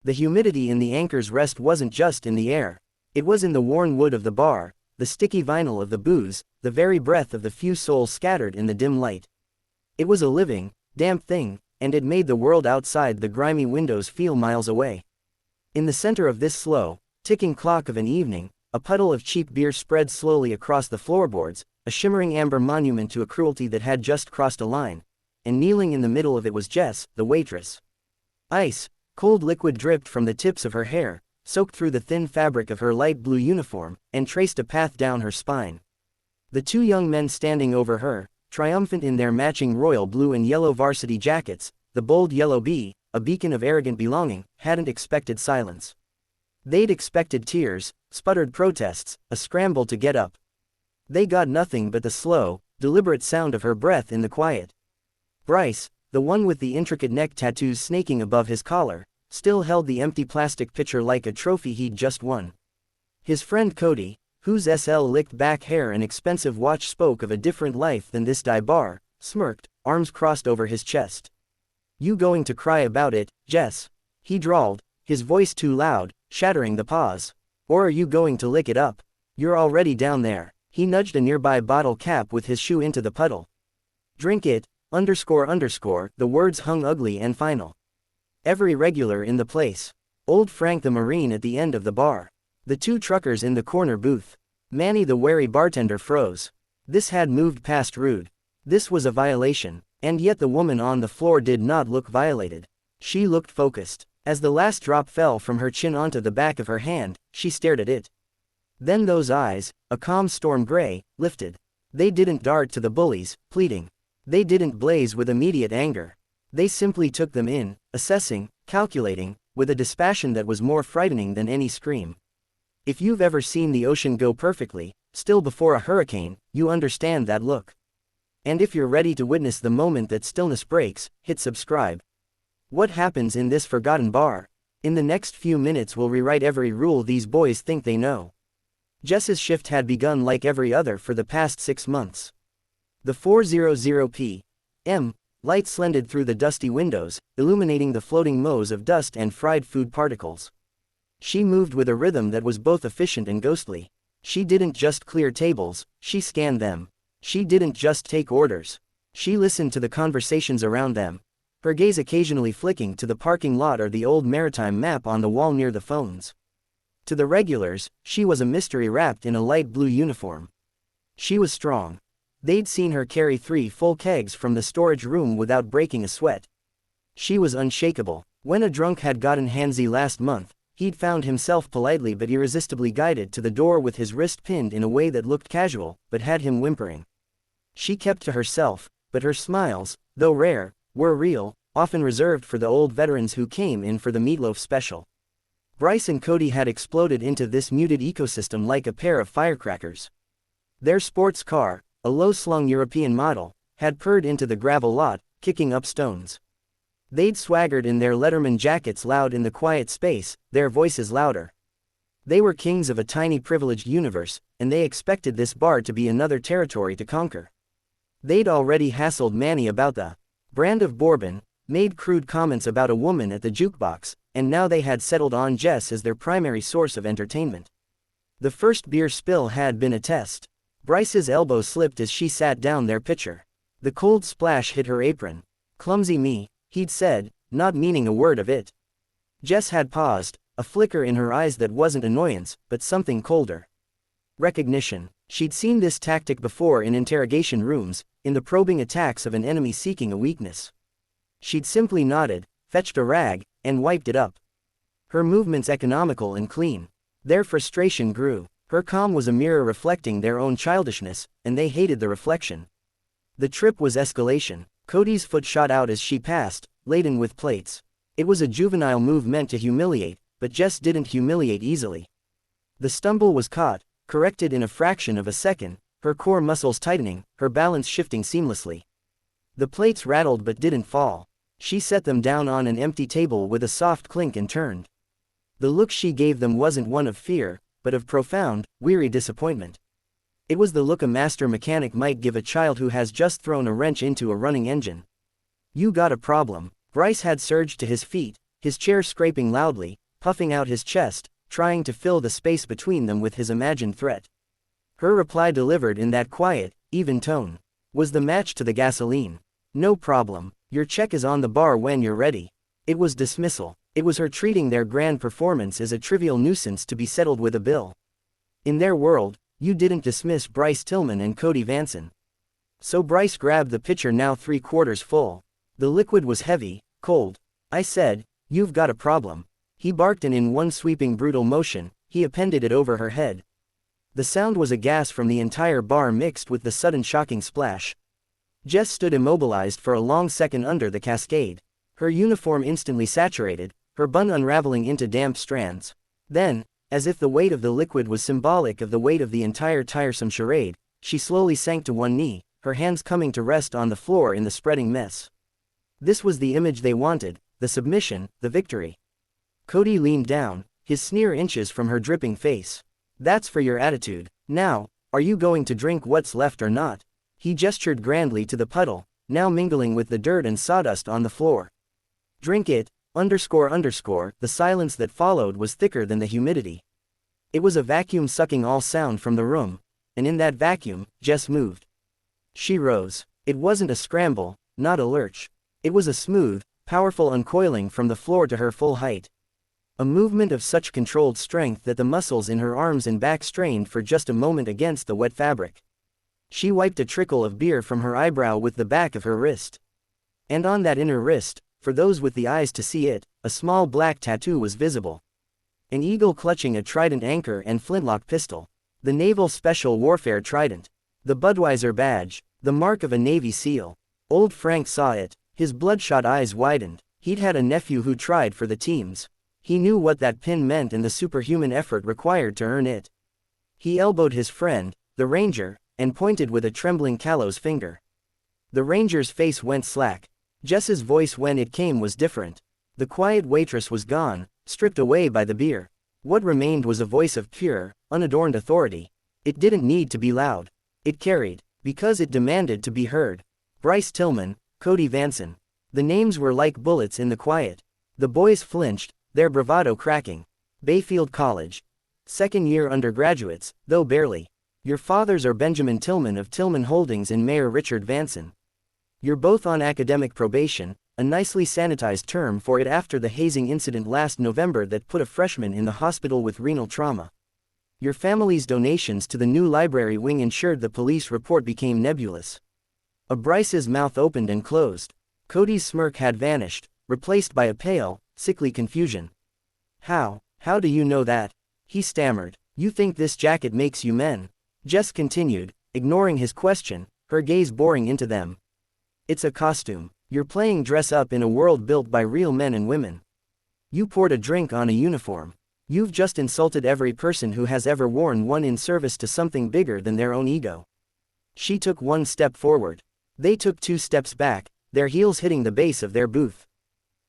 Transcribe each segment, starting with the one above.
The humidity in the anchor's rest wasn't just in the air. It was in the worn wood of the bar, the sticky vinyl of the booze, the very breath of the few souls scattered in the dim light. It was a living, damp thing, and it made the world outside the grimy windows feel miles away. In the center of this slow, ticking clock of an evening, a puddle of cheap beer spread slowly across the floorboards, a shimmering amber monument to a cruelty that had just crossed a line, and kneeling in the middle of it was Jess, the waitress. Ice, cold liquid dripped from the tips of her hair, soaked through the thin fabric of her light blue uniform, and traced a path down her spine. The two young men standing over her, triumphant in their matching royal blue and yellow varsity jackets, the bold yellow bee, a beacon of arrogant belonging, hadn't expected silence. They'd expected tears, sputtered protests, a scramble to get up. They got nothing but the slow, deliberate sound of her breath in the quiet. Bryce, the one with the intricate neck tattoos snaking above his collar, still held the empty plastic pitcher like a trophy he'd just won. His friend Cody, whose licked back hair and expensive watch spoke of a different life than this dive bar, smirked, arms crossed over his chest. "You going to cry about it, Jess?" he drawled, his voice too loud, shattering the pause. "Or are you going to lick it up? You're already down there." He nudged a nearby bottle cap with his shoe into the puddle. "Drink it, ___," the words hung ugly and final. Every regular in the place. Old Frank the Marine at the end of the bar. The two truckers in the corner booth. Manny the wary bartender froze. This had moved past rude. This was a violation, and yet the woman on the floor did not look violated. She looked focused. As the last drop fell from her chin onto the back of her hand, she stared at it. Then those eyes, a calm storm gray, lifted. They didn't dart to the bullies, pleading. They didn't blaze with immediate anger. They simply took them in, assessing, calculating, with a dispassion that was more frightening than any scream. If you've ever seen the ocean go perfectly, still before a hurricane, you understand that look. And if you're ready to witness the moment that stillness breaks, hit subscribe. What happens in this forgotten bar? In the next few minutes we'll rewrite every rule these boys think they know. Jess's shift had begun like every other for the past 6 months. The 4:00 p.m. light slanted through the dusty windows, illuminating the floating mows of dust and fried food particles. She moved with a rhythm that was both efficient and ghostly. She didn't just clear tables, she scanned them. She didn't just take orders. She listened to the conversations around them, her gaze occasionally flicking to the parking lot or the old maritime map on the wall near the phones. To the regulars, she was a mystery wrapped in a light blue uniform. She was strong. They'd seen her carry 3 full kegs from the storage room without breaking a sweat. She was unshakable. When a drunk had gotten handsy last month, he'd found himself politely but irresistibly guided to the door with his wrist pinned in a way that looked casual, but had him whimpering. She kept to herself, but her smiles, though rare, were real, often reserved for the old veterans who came in for the meatloaf special. Bryce and Cody had exploded into this muted ecosystem like a pair of firecrackers. Their sports car, a low-slung European model, had purred into the gravel lot, kicking up stones. They'd swaggered in their letterman jackets loud in the quiet space, their voices louder. They were kings of a tiny privileged universe, and they expected this bar to be another territory to conquer. They'd already hassled Manny about the brand of bourbon, made crude comments about a woman at the jukebox, and now they had settled on Jess as their primary source of entertainment. The first beer spill had been a test. Bryce's elbow slipped as she sat down their pitcher. The cold splash hit her apron. "Clumsy me," he'd said, not meaning a word of it. Jess had paused, a flicker in her eyes that wasn't annoyance, but something colder. Recognition. She'd seen this tactic before in interrogation rooms, in the probing attacks of an enemy seeking a weakness. She'd simply nodded, fetched a rag, and wiped it up. Her movements economical and clean. Their frustration grew. Her calm was a mirror reflecting their own childishness, and they hated the reflection. The trip was escalation. Cody's foot shot out as she passed, laden with plates. It was a juvenile move meant to humiliate, but Jess didn't humiliate easily. The stumble was caught, corrected in a fraction of a second, her core muscles tightening, her balance shifting seamlessly. The plates rattled but didn't fall. She set them down on an empty table with a soft clink and turned. The look she gave them wasn't one of fear, but of profound, weary disappointment. It was the look a master mechanic might give a child who has just thrown a wrench into a running engine. "You got a problem." Bryce had surged to his feet, his chair scraping loudly, puffing out his chest, trying to fill the space between them with his imagined threat. Her reply, delivered in that quiet, even tone, was the match to the gasoline. "No problem. Your check is on the bar when you're ready." It was dismissal. It was her treating their grand performance as a trivial nuisance to be settled with a bill. In their world, you didn't dismiss Bryce Tillman and Cody Vanson. So Bryce grabbed the pitcher, now 3/4 full. The liquid was heavy, cold. "I said, you've got a problem," he barked, and in one sweeping brutal motion, he appended it over her head. The sound was a gas from the entire bar mixed with the sudden shocking splash. Jess stood immobilized for a long second under the cascade. Her uniform instantly saturated, her bun unraveling into damp strands. Then, as if the weight of the liquid was symbolic of the weight of the entire tiresome charade, she slowly sank to one knee, her hands coming to rest on the floor in the spreading mess. This was the image they wanted, the submission, the victory. Cody leaned down, his sneer inches from her dripping face. "That's for your attitude. Now, are you going to drink what's left or not?" He gestured grandly to the puddle, now mingling with the dirt and sawdust on the floor. "Drink it, ___." The silence that followed was thicker than the humidity. It was a vacuum sucking all sound from the room, and in that vacuum, Jess moved. She rose. It wasn't a scramble, not a lurch. It was a smooth, powerful uncoiling from the floor to her full height. A movement of such controlled strength that the muscles in her arms and back strained for just a moment against the wet fabric. She wiped a trickle of beer from her eyebrow with the back of her wrist. And on that inner wrist, for those with the eyes to see it, a small black tattoo was visible. An eagle clutching a trident anchor and flintlock pistol. The Naval Special Warfare Trident. The Budweiser badge, the mark of a Navy SEAL. Old Frank saw it, his bloodshot eyes widened. He'd had a nephew who tried for the teams. He knew what that pin meant and the superhuman effort required to earn it. He elbowed his friend, the Ranger, and pointed with a trembling callous finger. The Ranger's face went slack. Jess's voice when it came was different. The quiet waitress was gone, stripped away by the beer. What remained was a voice of pure, unadorned authority. It didn't need to be loud. It carried, because it demanded to be heard. Bryce Tillman, Cody Vanson. The names were like bullets in the quiet. The boys flinched, their bravado cracking. Bayfield College. Second-year undergraduates, though barely. Your fathers are Benjamin Tillman of Tillman Holdings and Mayor Richard Vanson. You're both on academic probation, a nicely sanitized term for it after the hazing incident last November that put a freshman in the hospital with renal trauma. Your family's donations to the new library wing ensured the police report became nebulous. Bryce's mouth opened and closed. Cody's smirk had vanished, replaced by a pale, sickly confusion. How do you know that?" he stammered. "You think this jacket makes you men?" Jess continued, ignoring his question, her gaze boring into them. "It's a costume. You're playing dress up in a world built by real men and women. You poured a drink on a uniform. You've just insulted every person who has ever worn one in service to something bigger than their own ego." She took one step forward. They took 2 steps back, their heels hitting the base of their booth.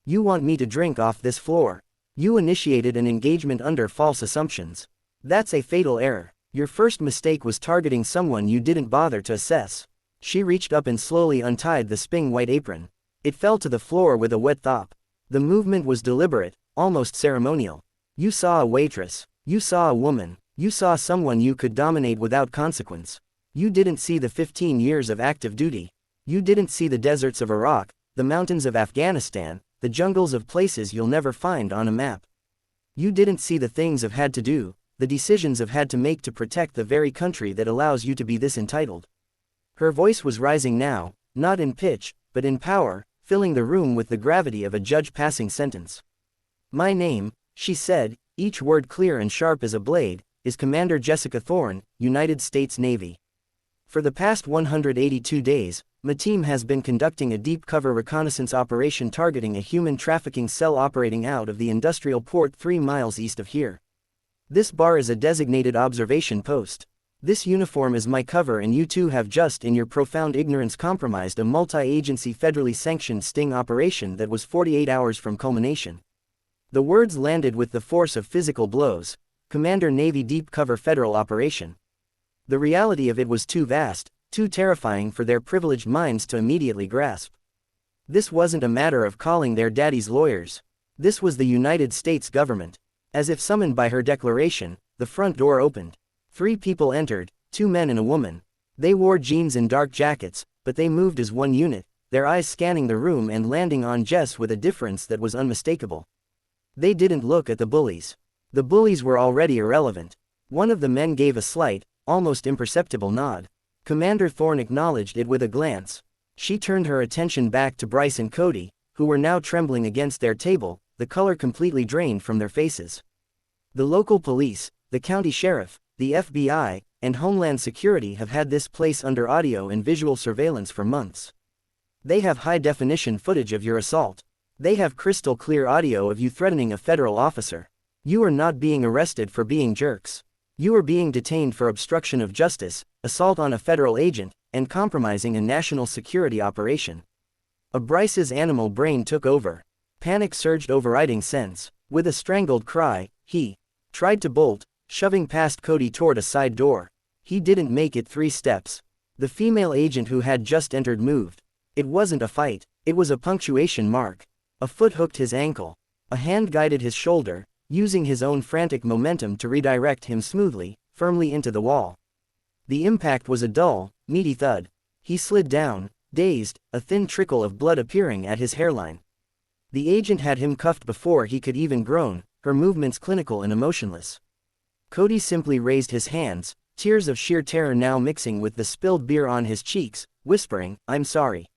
"You want me to drink off this floor? You initiated an engagement under false assumptions. That's a fatal error. Your first mistake was targeting someone you didn't bother to assess." She reached up and slowly untied the sping white apron. It fell to the floor with a wet thop. The movement was deliberate, almost ceremonial. "You saw a waitress. You saw a woman. You saw someone you could dominate without consequence. You didn't see the 15 years of active duty. You didn't see the deserts of Iraq, the mountains of Afghanistan, the jungles of places you'll never find on a map. You didn't see the things I've had to do, the decisions I've had to make to protect the very country that allows you to be this entitled." Her voice was rising now, not in pitch, but in power, filling the room with the gravity of a judge passing sentence. "My name," she said, each word clear and sharp as a blade, "is Commander Jessica Thorne, United States Navy. For the past 182 days, my team has been conducting a deep cover reconnaissance operation targeting a human trafficking cell operating out of the industrial port 3 miles east of here. This bar is a designated observation post. This uniform is my cover, and you two have just in your profound ignorance compromised a multi-agency federally sanctioned sting operation that was 48 hours from culmination." The words landed with the force of physical blows. Commander Navy Deep Cover Federal Operation. The reality of it was too vast, too terrifying for their privileged minds to immediately grasp. This wasn't a matter of calling their daddy's lawyers. This was the United States government. As if summoned by her declaration, the front door opened. 3 people entered, 2 men and a woman. They wore jeans and dark jackets, but they moved as one unit, their eyes scanning the room and landing on Jess with a difference that was unmistakable. They didn't look at the bullies. The bullies were already irrelevant. One of the men gave a slight, almost imperceptible nod. Commander Thorne acknowledged it with a glance. She turned her attention back to Bryce and Cody, who were now trembling against their table, the color completely drained from their faces. The local police, the county sheriff, the FBI, and Homeland Security have had this place under audio and visual surveillance for months. They have high-definition footage of your assault. They have crystal-clear audio of you threatening a federal officer. You are not being arrested for being jerks. You are being detained for obstruction of justice, assault on a federal agent, and compromising a national security operation. Bryce's animal brain took over. Panic surged overriding sense. With a strangled cry, he tried to bolt, shoving past Cody toward a side door. He didn't make it 3 steps. The female agent who had just entered moved. It wasn't a fight, it was a punctuation mark. A foot hooked his ankle. A hand guided his shoulder, using his own frantic momentum to redirect him smoothly, firmly into the wall. The impact was a dull, meaty thud. He slid down, dazed, a thin trickle of blood appearing at his hairline. The agent had him cuffed before he could even groan, her movements clinical and emotionless. Cody simply raised his hands, tears of sheer terror now mixing with the spilled beer on his cheeks, whispering, "I'm sorry.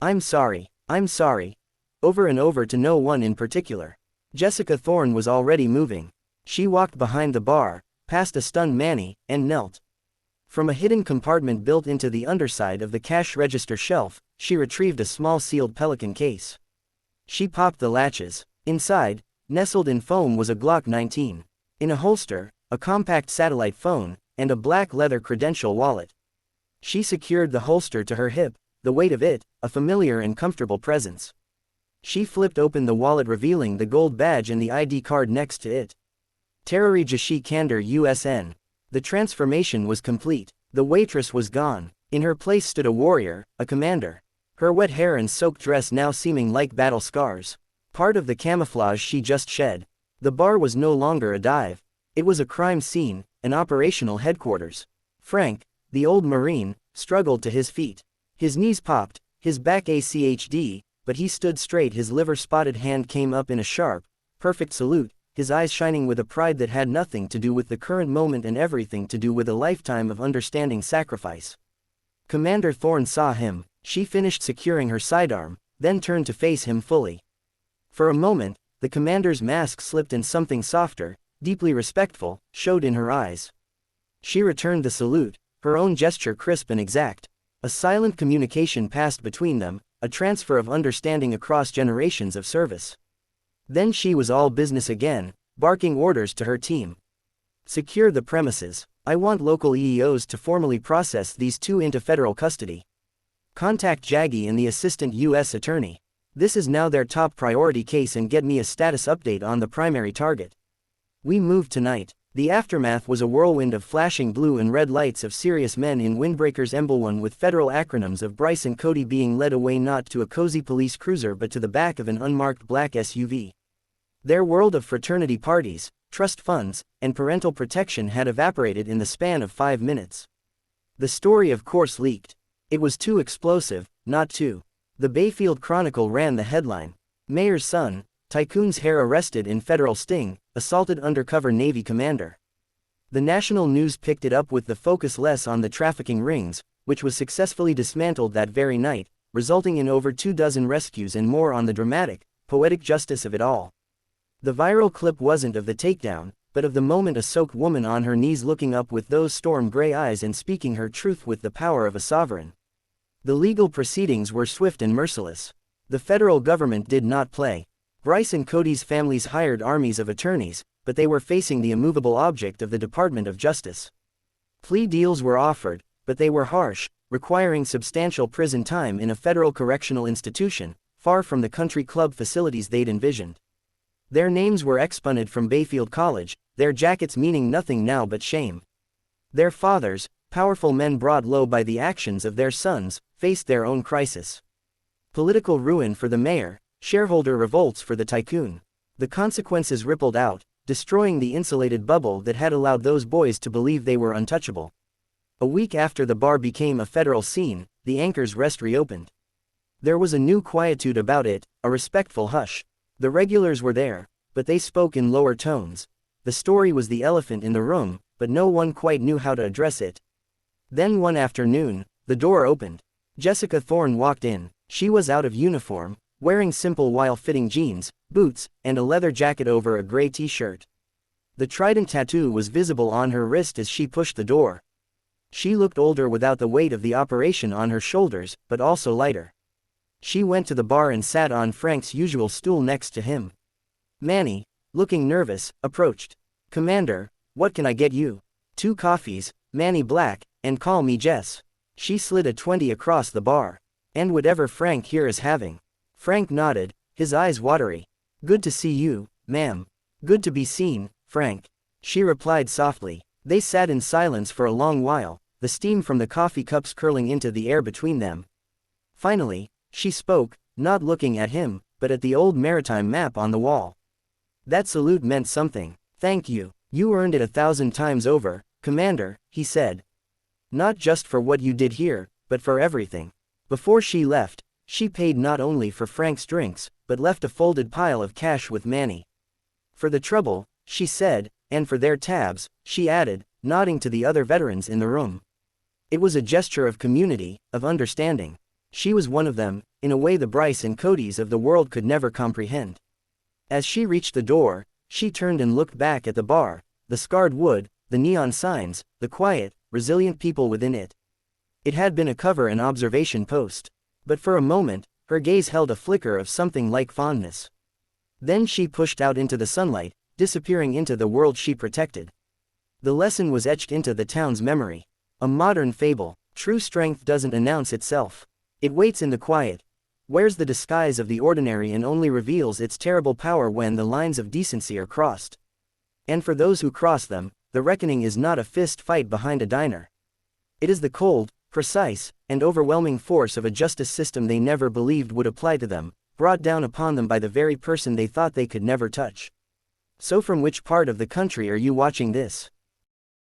I'm sorry. I'm sorry." Over and over to no one in particular. Jessica Thorne was already moving. She walked behind the bar, past a stunned Manny, and knelt. From a hidden compartment built into the underside of the cash register shelf, she retrieved a small sealed Pelican case. She popped the latches. Inside, nestled in foam was a Glock 19. In a holster, a compact satellite phone, and a black leather credential wallet. She secured the holster to her hip, the weight of it, a familiar and comfortable presence. She flipped open the wallet revealing the gold badge and the ID card next to it. Terry Jashi Kander USN. The transformation was complete. The waitress was gone. In her place stood a warrior, a commander. Her wet hair and soaked dress now seeming like battle scars. Part of the camouflage she just shed. The bar was no longer a dive. It was a crime scene, an operational headquarters. Frank, the old Marine, struggled to his feet. His knees popped, his back ACHD, but he stood straight. His liver-spotted hand came up in a sharp, perfect salute, his eyes shining with a pride that had nothing to do with the current moment and everything to do with a lifetime of understanding sacrifice. Commander Thorne saw him. She finished securing her sidearm, then turned to face him fully. For a moment, the commander's mask slipped and something softer, deeply respectful, showed in her eyes. She returned the salute, her own gesture crisp and exact. A silent communication passed between them, a transfer of understanding across generations of service. Then she was all business again, barking orders to her team. Secure the premises. I want local EEOs to formally process these 2 into federal custody. Contact Jaggi and the assistant U.S. attorney. This is now their top priority case and get me a status update on the primary target. We moved tonight. The aftermath was a whirlwind of flashing blue and red lights of serious men in windbreakers emblem with federal acronyms of Bryce and Cody being led away not to a cozy police cruiser but to the back of an unmarked black SUV. Their world of fraternity parties, trust funds, and parental protection had evaporated in the span of 5 minutes. The story of course leaked. It was too explosive, not too. The Bayfield Chronicle ran the headline. Mayor's son, tycoon's heir arrested in federal sting, assaulted undercover Navy commander. The national news picked it up with the focus less on the trafficking rings, which was successfully dismantled that very night, resulting in over 24 rescues and more on the dramatic, poetic justice of it all. The viral clip wasn't of the takedown, but of the moment a soaked woman on her knees looking up with those storm-gray eyes and speaking her truth with the power of a sovereign. The legal proceedings were swift and merciless. The federal government did not play. Bryce and Cody's families hired armies of attorneys, but they were facing the immovable object of the Department of Justice. Plea deals were offered, but they were harsh, requiring substantial prison time in a federal correctional institution, far from the country club facilities they'd envisioned. Their names were expunted from Bayfield College, their jackets meaning nothing now but shame. Their fathers, powerful men brought low by the actions of their sons, faced their own crisis. Political ruin for the mayor, shareholder revolts for the tycoon. The consequences rippled out, destroying the insulated bubble that had allowed those boys to believe they were untouchable. A week after the bar became a federal scene, the Anchor's Rest reopened. There was a new quietude about it, a respectful hush. The regulars were there, but they spoke in lower tones. The story was the elephant in the room, but no one quite knew how to address it. Then one afternoon, the door opened. Jessica Thorne walked in. She was out of uniform, wearing simple while-fitting jeans, boots, and a leather jacket over a gray t-shirt. The trident tattoo was visible on her wrist as she pushed the door. She looked older without the weight of the operation on her shoulders, but also lighter. She went to the bar and sat on Frank's usual stool next to him. Manny, looking nervous, approached. "Commander, what can I get you?" "2 coffees, Manny Black, and call me Jess." She slid a 20 across the bar. "And whatever Frank here is having." Frank nodded, his eyes watery. "Good to see you, ma'am." "Good to be seen, Frank," she replied softly. They sat in silence for a long while, the steam from the coffee cups curling into the air between them. Finally, she spoke, not looking at him, but at the old maritime map on the wall. That salute meant something. "Thank you. You earned it 1,000 times over, Commander," he said. "Not just for what you did here, but for everything." Before she left, she paid not only for Frank's drinks, but left a folded pile of cash with Manny. "For the trouble," she said, "and for their tabs," she added, nodding to the other veterans in the room. It was a gesture of community, of understanding. She was one of them, in a way the Bryce and Codys of the world could never comprehend. As she reached the door, she turned and looked back at the bar, the scarred wood, the neon signs, the quiet, resilient people within it. It had been a cover and observation post. But for a moment, her gaze held a flicker of something like fondness. Then she pushed out into the sunlight, disappearing into the world she protected. The lesson was etched into the town's memory. A modern fable. True strength doesn't announce itself. It waits in the quiet, wears the disguise of the ordinary, and only reveals its terrible power when the lines of decency are crossed. And for those who cross them, the reckoning is not a fist fight behind a diner. It is the cold, precise, and overwhelming force of a justice system they never believed would apply to them, brought down upon them by the very person they thought they could never touch. So from which part of the country are you watching this?